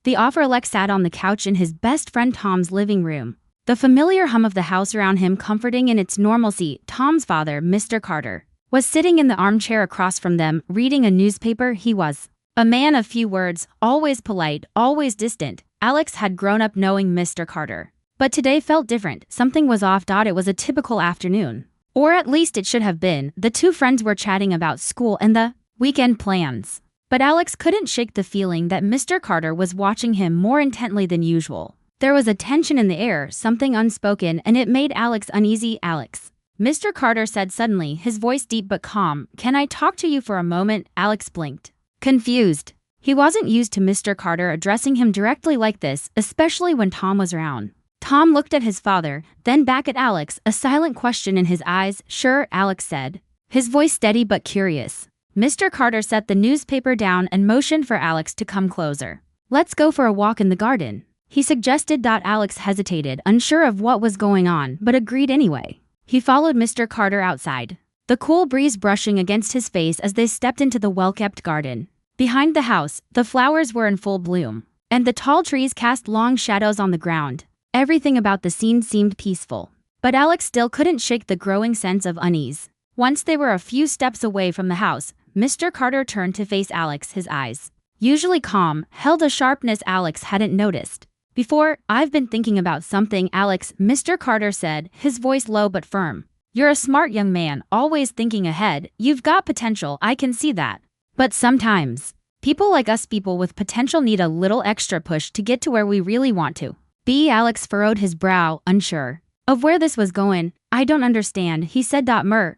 The offer-elect sat on the couch in his best friend Tom's living room. The familiar hum of the house around him comforting in its normalcy. Tom's father, Mr. Carter, was sitting in the armchair across from them, reading a newspaper. He was a man of few words, always polite, always distant. Alex had grown up knowing Mr. Carter. But today felt different. Something was off. It was a typical afternoon. Or at least it should have been. The two friends were chatting about school and the weekend plans. But Alex couldn't shake the feeling that Mr. Carter was watching him more intently than usual. There was a tension in the air, something unspoken, and it made Alex uneasy. Alex, Mr. Carter said suddenly, his voice deep but calm. Can I talk to you for a moment? Alex blinked, confused. He wasn't used to Mr. Carter addressing him directly like this, especially when Tom was around. Tom looked at his father, then back at Alex, a silent question in his eyes. Sure, Alex said, his voice steady but curious. Mr. Carter set the newspaper down and motioned for Alex to come closer. Let's go for a walk in the garden, he suggested. Alex hesitated, unsure of what was going on, but agreed anyway. He followed Mr. Carter outside, the cool breeze brushing against his face as they stepped into the well-kept garden. Behind the house, the flowers were in full bloom, and the tall trees cast long shadows on the ground. Everything about the scene seemed peaceful. But Alex still couldn't shake the growing sense of unease. Once they were a few steps away from the house, Mr. Carter turned to face Alex. His eyes, usually calm, held a sharpness Alex hadn't noticed before. I've been thinking about something, Alex, Mr. Carter said, his voice low but firm. You're a smart young man, always thinking ahead. You've got potential, I can see that. But sometimes, people like us, people with potential, need a little extra push to get to where we really want to be. Alex furrowed his brow, unsure of where this was going. I don't understand, he said.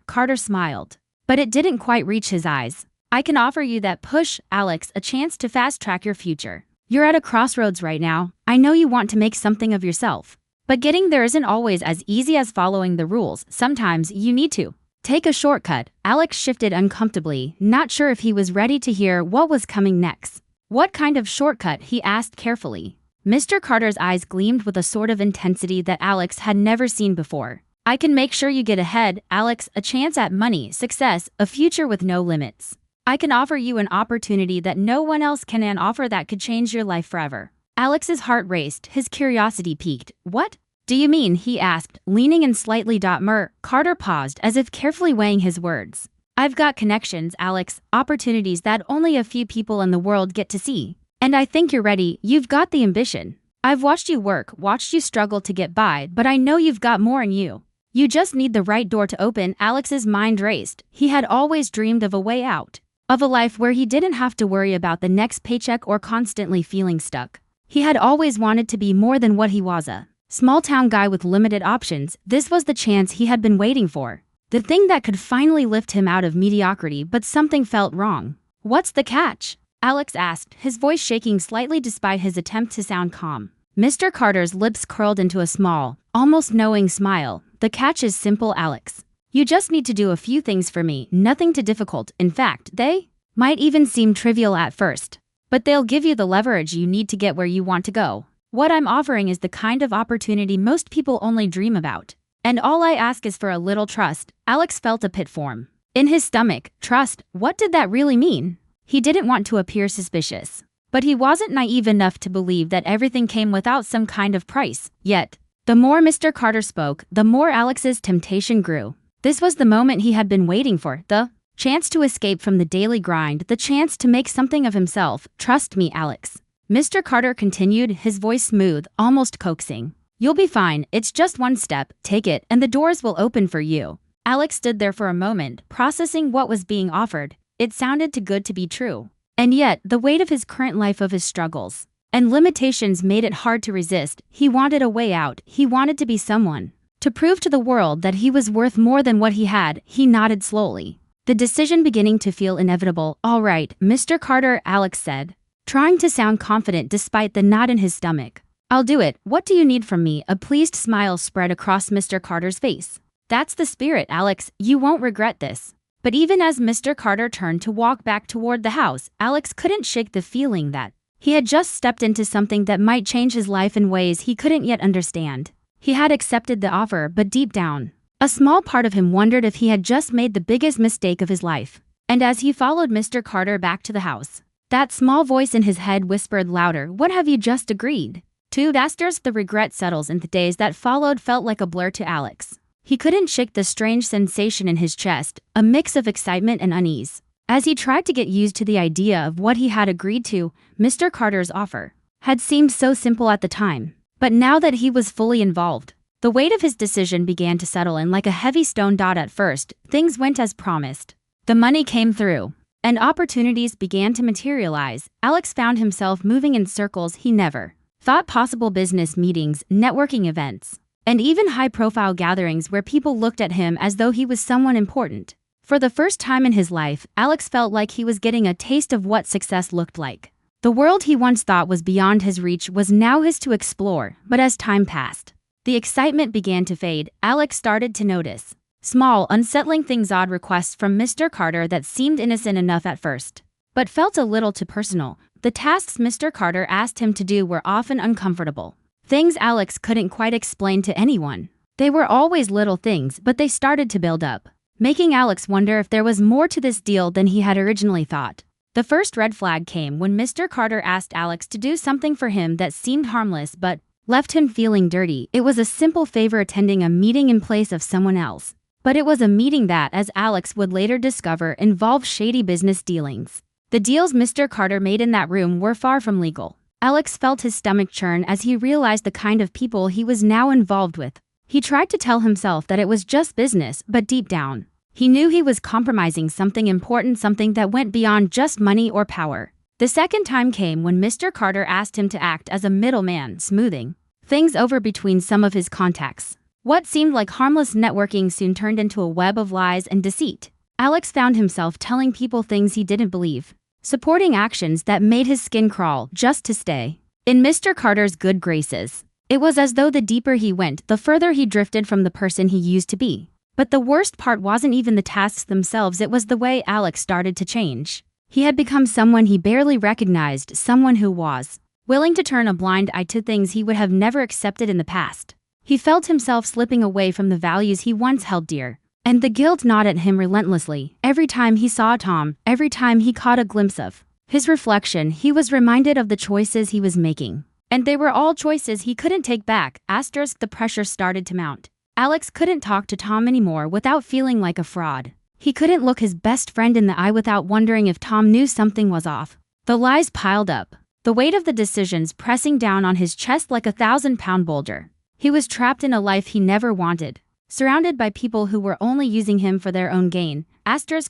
Carter smiled, but it didn't quite reach his eyes. I can offer you that push, Alex, a chance to fast-track your future. You're at a crossroads right now. I know you want to make something of yourself, but getting there isn't always as easy as following the rules. Sometimes you need to take a shortcut. Alex shifted uncomfortably, not sure if he was ready to hear what was coming next. What kind of shortcut? He asked carefully. Mr. Carter's eyes gleamed with a sort of intensity that Alex had never seen before. I can make sure you get ahead, Alex, a chance at money, success, a future with no limits. I can offer you an opportunity that no one else can, an offer that could change your life forever. Alex's heart raced, his curiosity piqued. What do you mean? He asked, leaning in slightly. Carter paused, as if carefully weighing his words. I've got connections, Alex, opportunities that only a few people in the world get to see. And I think you're ready. You've got the ambition. I've watched you work, watched you struggle to get by, but I know you've got more in you. You just need the right door to open. Alex's mind raced. He had always dreamed of a way out, of a life where he didn't have to worry about the next paycheck or constantly feeling stuck. He had always wanted to be more than what he was, a small-town guy with limited options. This was the chance he had been waiting for, the thing that could finally lift him out of mediocrity. But something felt wrong. What's the catch? Alex asked, his voice shaking slightly despite his attempt to sound calm. Mr. Carter's lips curled into a small, almost knowing smile. The catch is simple, Alex. You just need to do a few things for me, nothing too difficult. In fact, they might even seem trivial at first, but they'll give you the leverage you need to get where you want to go. What I'm offering is the kind of opportunity most people only dream about. And all I ask is for a little trust. Alex felt a pit form in his stomach. Trust? What did that really mean? He didn't want to appear suspicious, but he wasn't naive enough to believe that everything came without some kind of price. Yet, the more Mr. Carter spoke, the more Alex's temptation grew. This was the moment he had been waiting for, the chance to escape from the daily grind, the chance to make something of himself. Trust me, Alex, Mr. Carter continued, his voice smooth, almost coaxing. You'll be fine, it's just one step, take it, and the doors will open for you. Alex stood there for a moment, processing what was being offered. It sounded too good to be true. And yet, the weight of his current life, of his struggles and limitations, made it hard to resist. He wanted a way out. He wanted to be someone, to prove to the world that he was worth more than what he had. He nodded slowly, the decision beginning to feel inevitable. All right, Mr. Carter, Alex said, trying to sound confident despite the knot in his stomach. I'll do it. What do you need from me? A pleased smile spread across Mr. Carter's face. That's the spirit, Alex. You won't regret this. But even as Mr. Carter turned to walk back toward the house, Alex couldn't shake the feeling that he had just stepped into something that might change his life in ways he couldn't yet understand. He had accepted the offer, but deep down, a small part of him wondered if he had just made the biggest mistake of his life. And as he followed Mr. Carter back to the house, That small voice in his head whispered louder, "What have you just agreed to?" The regret settles in the days that followed felt like a blur to Alex. He couldn't shake the strange sensation in his chest, a mix of excitement and unease. As he tried to get used to the idea of what he had agreed to, Mr. Carter's offer had seemed so simple at the time. But now that he was fully involved, the weight of his decision began to settle in like a heavy stone. At first, things went as promised. The money came through, and opportunities began to materialize. Alex found himself moving in circles he never thought possible: business meetings, networking events, and even high-profile gatherings where people looked at him as though he was someone important. For the first time in his life, Alex felt like he was getting a taste of what success looked like. The world he once thought was beyond his reach was now his to explore, but as time passed, the excitement began to fade. Alex started to notice small, unsettling things, odd requests from Mr. Carter that seemed innocent enough at first, but felt a little too personal. The tasks Mr. Carter asked him to do were often uncomfortable, things Alex couldn't quite explain to anyone. They were always little things, but they started to build up, making Alex wonder if there was more to this deal than he had originally thought. The first red flag came when Mr. Carter asked Alex to do something for him that seemed harmless but left him feeling dirty. It was a simple favor, attending a meeting in place of someone else. But it was a meeting that, as Alex would later discover, involved shady business dealings. The deals Mr. Carter made in that room were far from legal. Alex felt his stomach churn as he realized the kind of people he was now involved with. He tried to tell himself that it was just business, but deep down, he knew he was compromising something important, something that went beyond just money or power. The second time came when Mr. Carter asked him to act as a middleman, smoothing things over between some of his contacts. What seemed like harmless networking soon turned into a web of lies and deceit. Alex found himself telling people things he didn't believe, supporting actions that made his skin crawl just to stay in Mr. Carter's good graces. It was as though the deeper he went, the further he drifted from the person he used to be. But the worst part wasn't even the tasks themselves, it was the way Alex started to change. He had become someone he barely recognized, someone who was willing to turn a blind eye to things he would have never accepted in the past. He felt himself slipping away from the values he once held dear, and the guilt gnawed at him relentlessly. Every time he saw Tom, every time he caught a glimpse of his reflection, he was reminded of the choices he was making. And they were all choices he couldn't take back. The pressure started to mount. Alex couldn't talk to Tom anymore without feeling like a fraud. He couldn't look his best friend in the eye without wondering if Tom knew something was off. The lies piled up, the weight of the decisions pressing down on his chest like a 1,000-pound boulder. He was trapped in a life he never wanted, surrounded by people who were only using him for their own gain.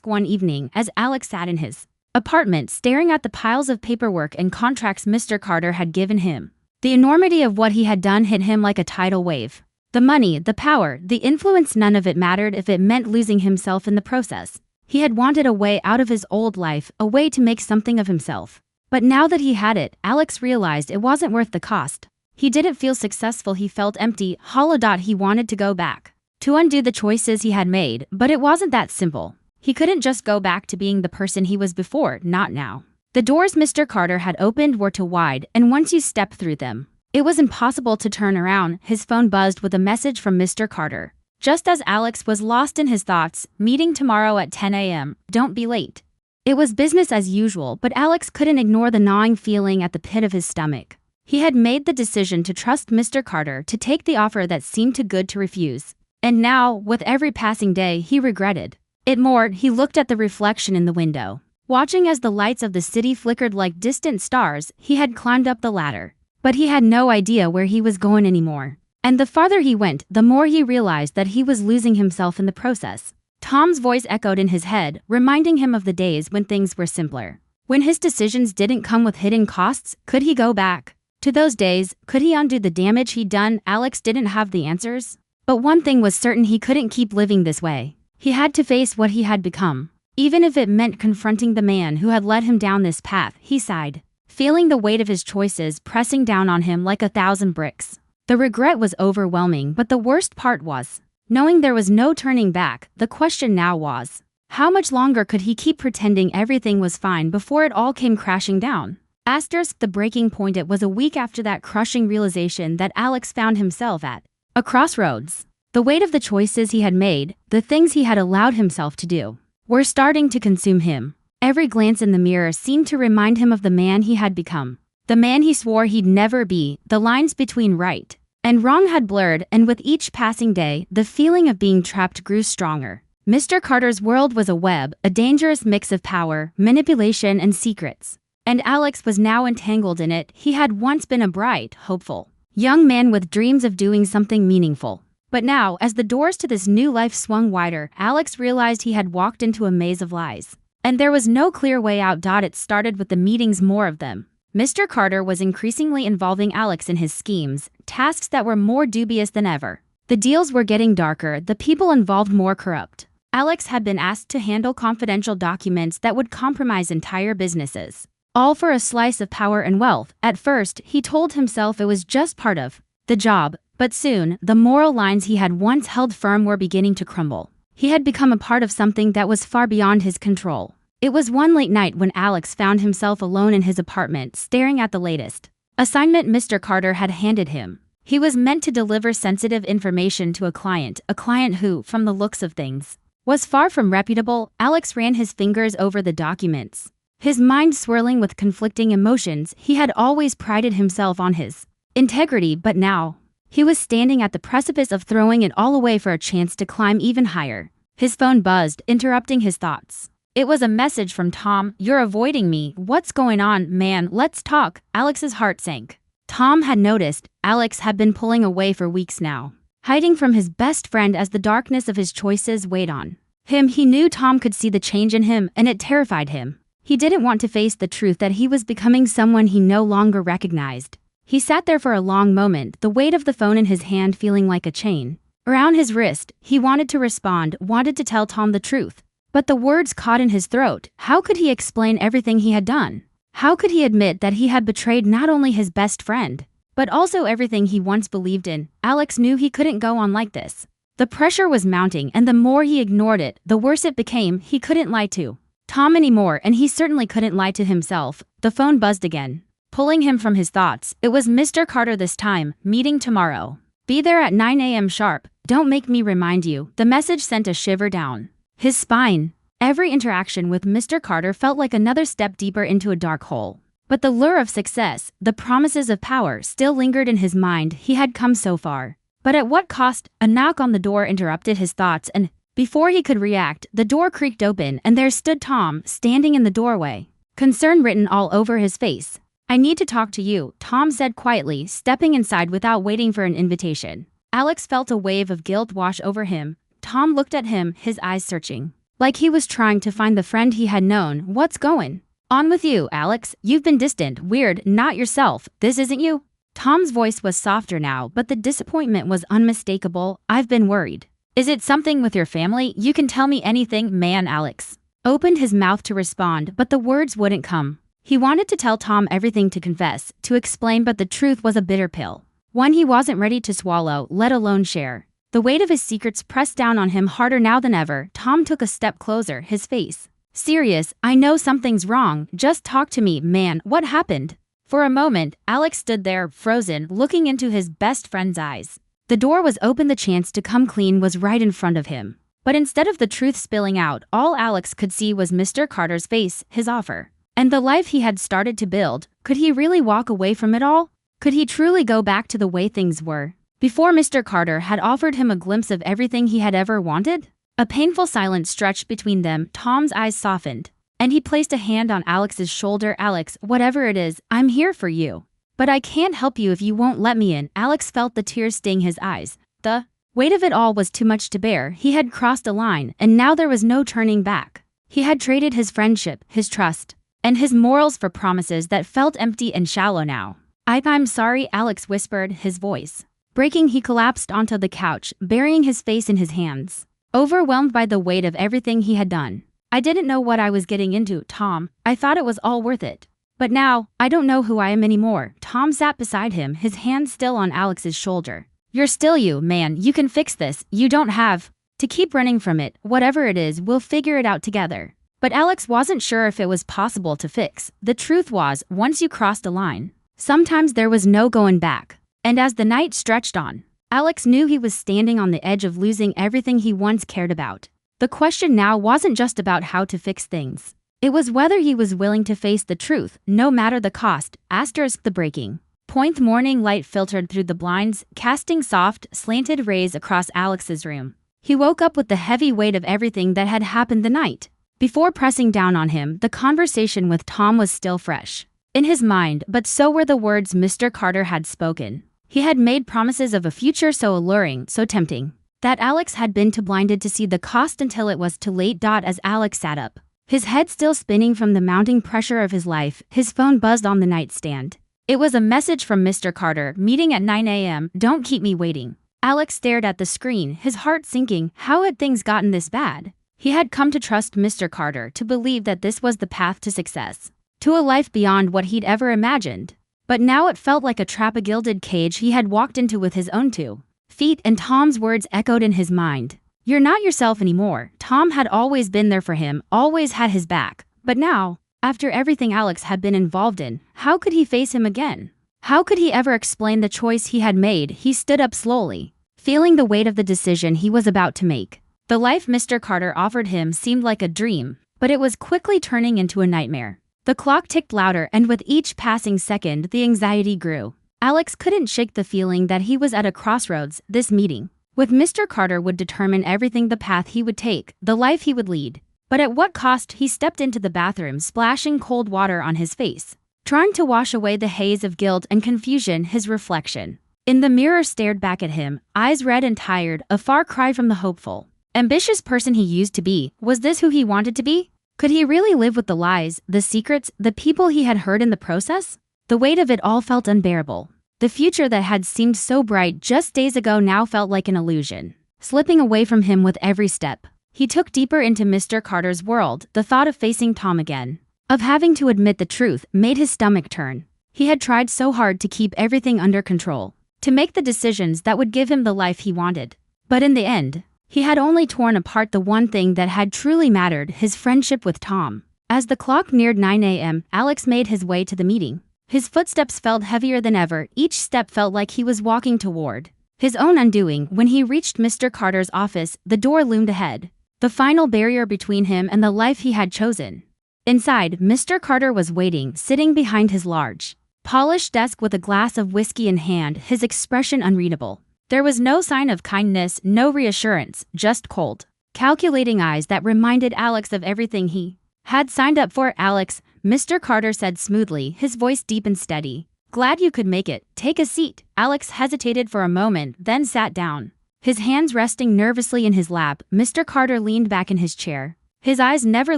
One evening, as Alex sat in his apartment staring at the piles of paperwork and contracts Mr. Carter had given him, the enormity of what he had done hit him like a tidal wave. The money, the power, the influence, none of it mattered if it meant losing himself in the process. He had wanted a way out of his old life, a way to make something of himself. But now that he had it, Alex realized it wasn't worth the cost. He didn't feel successful, he felt empty, hollow. He wanted to go back, to undo the choices he had made, but it wasn't that simple. He couldn't just go back to being the person he was before, not now. The doors Mr. Carter had opened were too wide, and once you stepped through them, it was impossible to turn around. His phone buzzed with a message from Mr. Carter. Just as Alex was lost in his thoughts, "Meeting tomorrow at 10 a.m., don't be late." It was business as usual, but Alex couldn't ignore the gnawing feeling at the pit of his stomach. He had made the decision to trust Mr. Carter, to take the offer that seemed too good to refuse. And now, with every passing day, he regretted it more. He looked at the reflection in the window, watching as the lights of the city flickered like distant stars. He had climbed up the ladder, but he had no idea where he was going anymore. And the farther he went, the more he realized that he was losing himself in the process. Tom's voice echoed in his head, reminding him of the days when things were simpler, when his decisions didn't come with hidden costs. Could he go back to those days? Could he undo the damage he'd done? Alex didn't have the answers, but one thing was certain: he couldn't keep living this way. He had to face what he had become, even if it meant confronting the man who had led him down this path. He sighed, feeling the weight of his choices pressing down on him like 1,000 bricks. The regret was overwhelming, but the worst part was knowing there was no turning back. The question now was, how much longer could he keep pretending everything was fine before it all came crashing down? The breaking point. It was a week after that crushing realization that Alex found himself at a crossroads. The weight of the choices he had made, the things he had allowed himself to do, were starting to consume him. Every glance in the mirror seemed to remind him of the man he had become. The man he swore he'd never be. The lines between right and wrong had blurred, and with each passing day, the feeling of being trapped grew stronger. Mr. Carter's world was a web, a dangerous mix of power, manipulation, and secrets. And Alex was now entangled in it. He had once been a bright, hopeful young man with dreams of doing something meaningful. But now, as the doors to this new life swung wider, Alex realized he had walked into a maze of lies. And there was no clear way out. It started with the meetings, more of them. Mr. Carter was increasingly involving Alex in his schemes, tasks that were more dubious than ever. The deals were getting darker, the people involved more corrupt. Alex had been asked to handle confidential documents that would compromise entire businesses. All for a slice of power and wealth. At first, he told himself it was just part of the job, but soon, the moral lines he had once held firm were beginning to crumble. He had become a part of something that was far beyond his control. It was one late night when Alex found himself alone in his apartment, staring at the latest assignment Mr. Carter had handed him. He was meant to deliver sensitive information to a client who, from the looks of things, was far from reputable. Alex ran his fingers over the documents, his mind swirling with conflicting emotions. He had always prided himself on his integrity, but now he was standing at the precipice of throwing it all away for a chance to climb even higher. His phone buzzed, interrupting his thoughts. It was a message from Tom. "You're avoiding me. What's going on, man? Let's talk." Alex's heart sank. Tom had noticed Alex had been pulling away for weeks now, hiding from his best friend as the darkness of his choices weighed on him. He knew Tom could see the change in him, and it terrified him. He didn't want to face the truth that he was becoming someone he no longer recognized. He sat there for a long moment, the weight of the phone in his hand feeling like a chain around his wrist. He wanted to respond, wanted to tell Tom the truth. But the words caught in his throat. How could he explain everything he had done? How could he admit that he had betrayed not only his best friend, but also everything he once believed in? Alex knew he couldn't go on like this. The pressure was mounting, and the more he ignored it, the worse it became. He couldn't lie to Tom anymore, and he certainly couldn't lie to himself. The phone buzzed again, pulling him from his thoughts. It was Mr. Carter this time. "Meeting tomorrow. Be there at 9 a.m. sharp. Don't make me remind you." The message sent a shiver down his spine. Every interaction with Mr. Carter felt like another step deeper into a dark hole. But the lure of success, the promises of power, still lingered in his mind. He had come so far. But at what cost? A knock on the door interrupted his thoughts, and before he could react, the door creaked open, and there stood Tom, standing in the doorway, concern written all over his face. "I need to talk to you," Tom said quietly, stepping inside without waiting for an invitation. Alex felt a wave of guilt wash over him. Tom looked at him, his eyes searching, like he was trying to find the friend he had known. "What's going on with you, Alex? You've been distant, weird, not yourself. This isn't you." Tom's voice was softer now, but the disappointment was unmistakable. "I've been worried. Is it something with your family? You can tell me anything, man." Alex opened his mouth to respond, but the words wouldn't come. He wanted to tell Tom everything, to confess, to explain, but the truth was a bitter pill, one he wasn't ready to swallow, let alone share. The weight of his secrets pressed down on him harder now than ever. Tom took a step closer, his face serious. "I know something's wrong. Just talk to me, man. What happened?" For a moment, Alex stood there, frozen, looking into his best friend's eyes. The door was open, the chance to come clean was right in front of him. But instead of the truth spilling out, all Alex could see was Mr. Carter's face, his offer, and the life he had started to build. Could he really walk away from it all? Could he truly go back to the way things were before Mr. Carter had offered him a glimpse of everything he had ever wanted? A painful silence stretched between them. Tom's eyes softened, and he placed a hand on Alex's shoulder. "Alex, whatever it is, I'm here for you. But I can't help you if you won't let me in." Alex felt the tears sting his eyes. The weight of it all was too much to bear. He had crossed a line, and now there was no turning back. He had traded his friendship, his trust, and his morals for promises that felt empty and shallow now. I'm sorry," Alex whispered, his voice breaking. He collapsed onto the couch, burying his face in his hands, overwhelmed by the weight of everything he had done. "I didn't know what I was getting into, Tom. I thought it was all worth it. But now, I don't know who I am anymore." Tom sat beside him, his hand still on Alex's shoulder. "You're still you, man. You can fix this. You don't have to keep running from it. Whatever it is, we'll figure it out together." But Alex wasn't sure if it was possible to fix. The truth was, once you crossed a line, sometimes there was no going back. And as the night stretched on, Alex knew he was standing on the edge of losing everything he once cared about. The question now wasn't just about how to fix things. It was whether he was willing to face the truth, no matter the cost. The breaking point morning light filtered through the blinds, casting soft, slanted rays across Alex's room. He woke up with the heavy weight of everything that had happened the night before pressing down on him. The conversation with Tom was still fresh in his mind, but so were the words Mr. Carter had spoken. He had made promises of a future so alluring, so tempting, that Alex had been too blinded to see the cost until it was too late. As Alex sat up, his head still spinning from the mounting pressure of his life, his phone buzzed on the nightstand. It was a message from Mr. Carter, meeting at 9 a.m., don't keep me waiting. Alex stared at the screen, his heart sinking. How had things gotten this bad? He had come to trust Mr. Carter, to believe that this was the path to success, to a life beyond what he'd ever imagined. But now it felt like a trap, a gilded cage he had walked into with his own 2 feet, and Tom's words echoed in his mind. You're not yourself anymore. Tom had always been there for him, always had his back. But now, after everything Alex had been involved in, how could he face him again? How could he ever explain the choice he had made? He stood up slowly, feeling the weight of the decision he was about to make. The life Mr. Carter offered him seemed like a dream, but it was quickly turning into a nightmare. The clock ticked louder, and with each passing second, the anxiety grew. Alex couldn't shake the feeling that he was at a crossroads. This meeting with Mr. Carter would determine everything, the path he would take, the life he would lead. But at what cost? He stepped into the bathroom, splashing cold water on his face, trying to wash away the haze of guilt and confusion. His reflection in the mirror stared back at him, eyes red and tired, a far cry from the hopeful, ambitious person he used to be. Was this who he wanted to be? Could he really live with the lies, the secrets, the people he had hurt in the process? The weight of it all felt unbearable. The future that had seemed so bright just days ago now felt like an illusion, slipping away from him with every step he took deeper into Mr. Carter's world. The thought of facing Tom again, of having to admit the truth, made his stomach turn. He had tried so hard to keep everything under control, to make the decisions that would give him the life he wanted. But in the end, he had only torn apart the one thing that had truly mattered, his friendship with Tom. As the clock neared 9 a.m., Alex made his way to the meeting. His footsteps felt heavier than ever. Each step felt like he was walking toward his own undoing. When he reached Mr. Carter's office, the door loomed ahead, the final barrier between him and the life he had chosen. Inside, Mr. Carter was waiting, sitting behind his large, polished desk with a glass of whiskey in hand, his expression unreadable. There was no sign of kindness, no reassurance, just cold, calculating eyes that reminded Alex of everything he had signed up for. Alex, Mr. Carter said smoothly, his voice deep and steady. Glad you could make it. Take a seat. Alex hesitated for a moment, then sat down, his hands resting nervously in his lap. Mr. Carter leaned back in his chair, his eyes never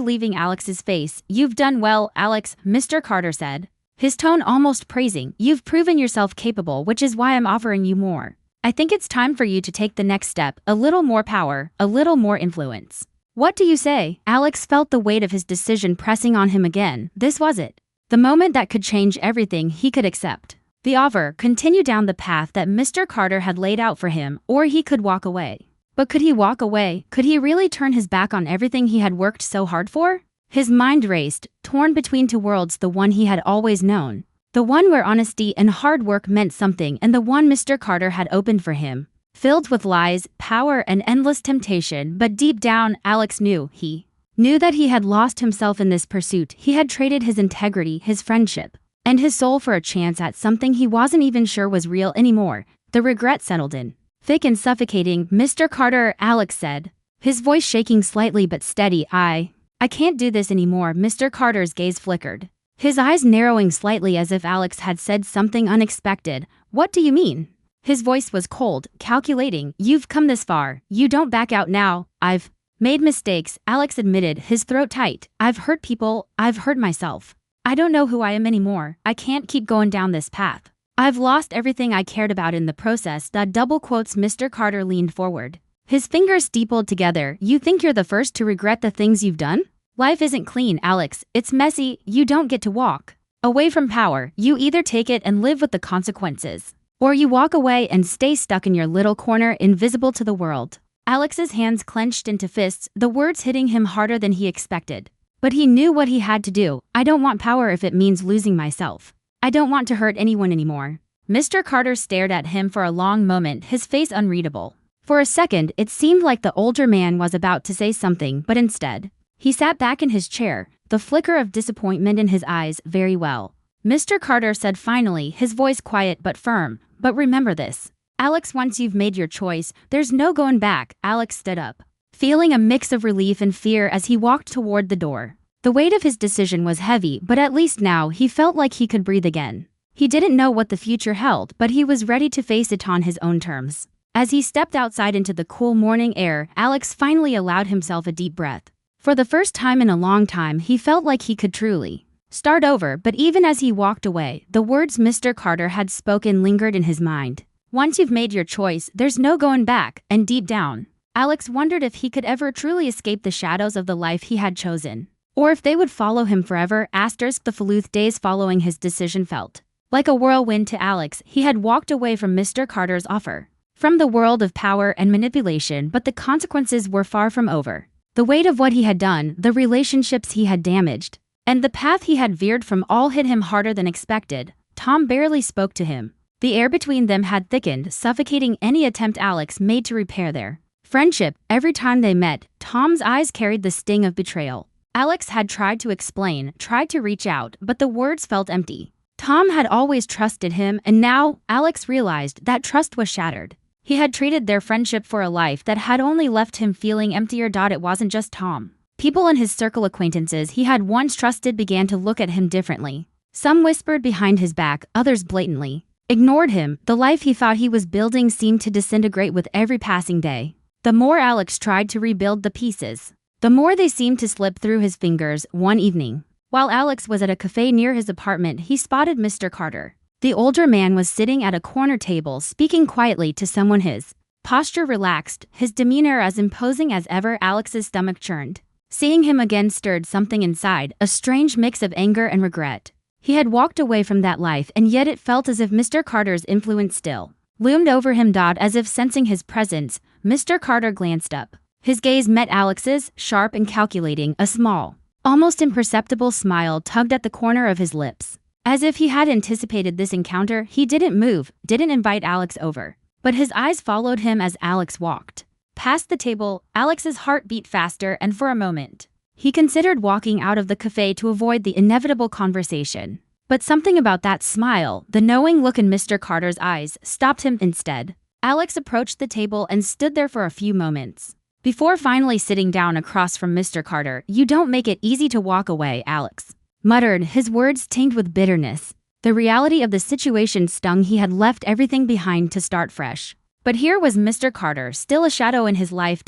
leaving Alex's face. You've done well, Alex, Mr. Carter said, his tone almost praising. You've proven yourself capable, which is why I'm offering you more. I think it's time for you to take the next step, a little more power, a little more influence. What do you say? Alex felt the weight of his decision pressing on him again. This was it, the moment that could change everything. He could accept the offer, continue down the path that Mr. Carter had laid out for him, or he could walk away. But could he walk away? Could he really turn his back on everything he had worked so hard for? His mind raced, torn between 2 worlds, the one he had always known, the one where honesty and hard work meant something, and the one Mr. Carter had opened for him, filled with lies, power, and endless temptation. But deep down, Alex knew that he had lost himself in this pursuit. He had traded his integrity, his friendship, and his soul for a chance at something he wasn't even sure was real anymore. The regret settled in, thick and suffocating. Mr. Carter, Alex said, his voice shaking slightly but steady. I can't do this anymore. Mr. Carter's gaze flickered, his eyes narrowing slightly as if Alex had said something unexpected. What do you mean? His voice was cold, calculating. You've come this far. You don't back out now. I've made mistakes, Alex admitted, his throat tight. I've hurt people. I've hurt myself. I don't know who I am anymore. I can't keep going down this path. I've lost everything I cared about in the process. The double quotes. Mr. Carter leaned forward, his fingers steepled together. You think you're the first to regret the things you've done? Life isn't clean, Alex. It's messy. You don't get to walk away from power. You either take it and live with the consequences, or you walk away and stay stuck in your little corner, invisible to the world. Alex's hands clenched into fists, the words hitting him harder than he expected. But he knew what he had to do. I don't want power if it means losing myself. I don't want to hurt anyone anymore. Mr. Carter stared at him for a long moment, his face unreadable. For a second, it seemed like the older man was about to say something, but instead, He sat back in his chair, the flicker of disappointment in his eyes. Very well, Mr. Carter said finally, his voice quiet but firm. But remember this, Alex, once you've made your choice, there's no going back. Alex stood up, feeling a mix of relief and fear as he walked toward the door. The weight of his decision was heavy, but at least now he felt like he could breathe again. He didn't know what the future held, but he was ready to face it on his own terms. As he stepped outside into the cool morning air, Alex finally allowed himself a deep breath. For the first time in a long time, he felt like he could truly start over, but even as he walked away, the words Mr. Carter had spoken lingered in his mind. Once you've made your choice, there's no going back, and deep down, Alex wondered if he could ever truly escape the shadows of the life he had chosen, or if they would follow him forever. The Faluth days following his decision felt like a whirlwind to Alex. He had walked away from Mr. Carter's offer, from the world of power and manipulation, but the consequences were far from over. The weight of what he had done, the relationships he had damaged, and the path he had veered from all hit him harder than expected. Tom barely spoke to him. The air between them had thickened, suffocating any attempt Alex made to repair their friendship. Every time they met, Tom's eyes carried the sting of betrayal. Alex had tried to explain, tried to reach out, but the words felt empty. Tom had always trusted him, and now Alex realized that trust was shattered. He had traded their friendship for a life that had only left him feeling emptier. It wasn't just Tom. People in his circle, acquaintances he had once trusted, began to look at him differently. Some whispered behind his back, others blatantly ignored him. The life he thought he was building seemed to disintegrate with every passing day. The more Alex tried to rebuild the pieces, the more they seemed to slip through his fingers. One evening, while Alex was at a cafe near his apartment, he spotted Mr. Carter. The older man was sitting at a corner table, speaking quietly to someone, his posture relaxed, his demeanor as imposing as ever. Alex's stomach churned. Seeing him again stirred something inside, a strange mix of anger and regret. He had walked away from that life, and yet it felt as if Mr. Carter's influence still loomed over him. As if sensing his presence, Mr. Carter glanced up. His gaze met Alex's, sharp and calculating. A small, almost imperceptible smile tugged at the corner of his lips. As if he had anticipated this encounter, he didn't move, didn't invite Alex over. But his eyes followed him as Alex walked past the table. Alex's heart beat faster, and for a moment, he considered walking out of the cafe to avoid the inevitable conversation. But something about that smile, the knowing look in Mr. Carter's eyes, stopped him instead. Alex approached the table and stood there for a few moments before finally sitting down across from Mr. Carter. "You don't make it easy to walk away," Alex muttered, his words tinged with bitterness. The reality of the situation stung. He had left everything behind to start fresh. But here was Mr. Carter, still a shadow in his life.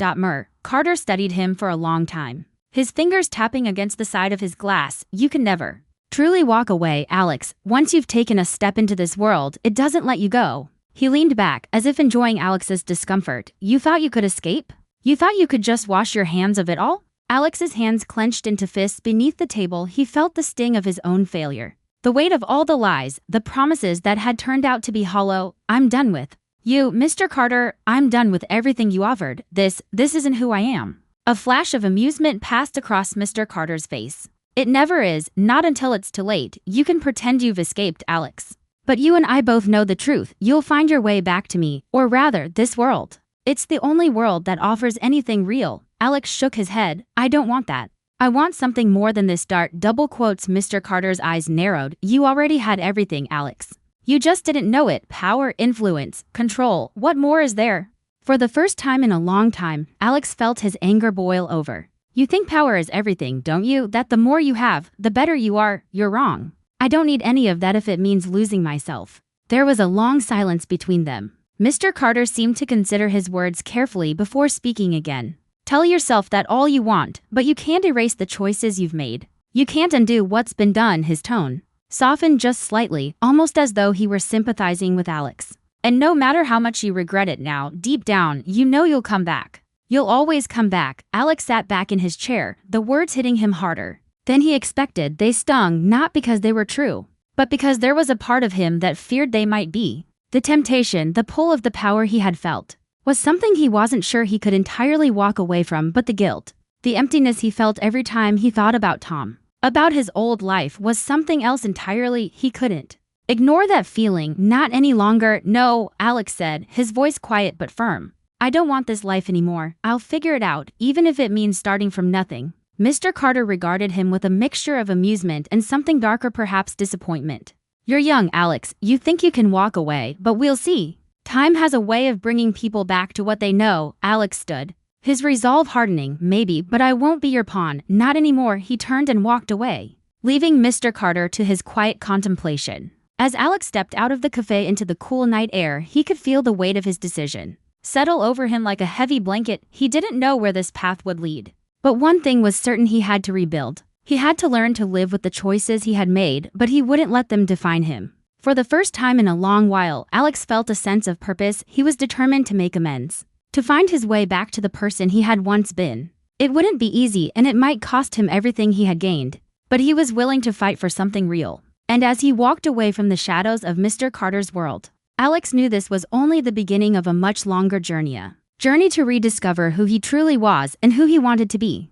Carter studied him for a long time, his fingers tapping against the side of his glass. "You can never truly walk away, Alex. Once you've taken a step into this world, it doesn't let you go." He leaned back, as if enjoying Alex's discomfort. "You thought you could escape? You thought you could just wash your hands of it all?" Alex's hands clenched into fists beneath the table. He felt the sting of his own failure, the weight of all the lies, the promises that had turned out to be hollow. "I'm done with you, Mr. Carter. I'm done with everything you offered. This isn't who I am." A flash of amusement passed across Mr. Carter's face. "It never is, not until it's too late. You can pretend you've escaped, Alex, but you and I both know the truth. You'll find your way back to me, or rather, this world. It's the only world that offers anything real." Alex shook his head. "I don't want that. I want something more than this." Double quotes. Mr. Carter's eyes narrowed. "You already had everything, Alex. You just didn't know it. Power, influence, control. What more is there?" For the first time in a long time, Alex felt his anger boil over. "You think power is everything, don't you? That the more you have, the better you are? You're wrong. I don't need any of that if it means losing myself." There was a long silence between them. Mr. Carter seemed to consider his words carefully before speaking again. "Tell yourself that all you want, but you can't erase the choices you've made. You can't undo what's been done." His tone softened just slightly, almost as though he were sympathizing with Alex. "And no matter how much you regret it now, deep down, you know you'll come back. You'll always come back." Alex sat back in his chair, the words hitting him harder than he expected. They stung, not because they were true, but because there was a part of him that feared they might be. The temptation, the pull of the power he had felt, was something he wasn't sure he could entirely walk away from. But the guilt, the emptiness he felt every time he thought about Tom, about his old life, was something else entirely. He couldn't ignore that feeling, not any longer. "No," Alex said, his voice quiet but firm. "I don't want this life anymore. I'll figure it out, even if it means starting from nothing." Mr. Carter regarded him with a mixture of amusement and something darker, perhaps disappointment. "You're young, Alex. You think you can walk away, but we'll see. Time has a way of bringing people back to what they know." Alex stood, his resolve hardening. "Maybe, but I won't be your pawn, not anymore." He turned and walked away, leaving Mr. Carter to his quiet contemplation. As Alex stepped out of the cafe into the cool night air, he could feel the weight of his decision settle over him like a heavy blanket. He didn't know where this path would lead, but one thing was certain: he had to rebuild. He had to learn to live with the choices he had made, but he wouldn't let them define him. For the first time in a long while, Alex felt a sense of purpose. He was determined to make amends, to find his way back to the person he had once been. It wouldn't be easy, and it might cost him everything he had gained, but he was willing to fight for something real. And as he walked away from the shadows of Mr. Carter's world, Alex knew this was only the beginning of a much longer journey to rediscover who he truly was and who he wanted to be.